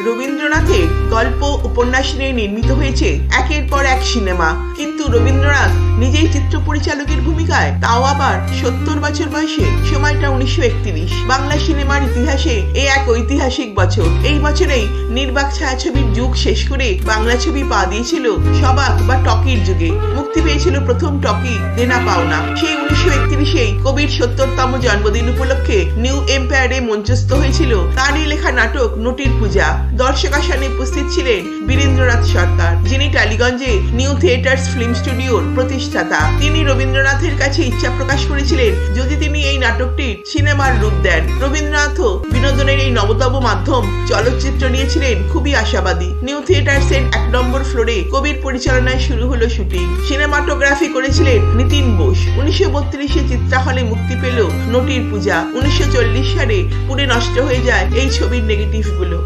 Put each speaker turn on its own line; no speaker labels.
রবীন্দ্রনাথের গল্প উপন্যাস নিয়ে নির্মিত হয়েছে একের পর এক সিনেমা, কিন্তু রবীন্দ্রনাথ নিজেই চিত্র পরিচালকের ভূমিকায়, তাও আবার 70 বছর বয়সে। সময়টা 1931। বাংলা সিনেমার ইতিহাসে এ এক ঐতিহাসিক বছর। এই বছরেই নির্বাক ছায়াছবির যুগ শেষ করে বাংলা ছবি পা দিয়েছিল সবাক বা টকির যুগে। মুক্তি পেয়েছিল প্রথম টকি দেনা পাওনা। সেই 1931-এই কবির 70তম জন্মদিন উপলক্ষে নিউ এম্পায়ারে মঞ্চস্থ হয়েছিল তারই লেখা নাটক নটির পূজা। দর্শক আসনে উপস্থিত ছিলেন বীরেন্দ্রনাথ সরকার, যিনি টালিগঞ্জে নিউ থিয়েটার্স ফিল্ম স্টুডিওর প্রতিষ্ঠাতা। তিনি রবীন্দ্রনাথের কাছে ইচ্ছা প্রকাশ করেছিলেন যদি তিনি এই নাটকটির সিনেমার রূপ দেন। রবীন্দ্রনাথও বিনোদনের এই নবতম মাধ্যম চলচ্চিত্র নিয়েছিলেন খুবই আশাবাদী। নিউ থিয়েটার্স এর 1 নম্বর ফ্লোরে কবির পরিচালনায় শুরু হলো শুটিং। সিনেমাটোগ্রাফি করেছিলেন নিতিন বোস। 1932-এ চিত্রা হলে মুক্তি পেল নটির পূজা। 1940 সালে পুড়ে নষ্ট হয়ে যায় এই ছবির নেগেটিভ গুলো।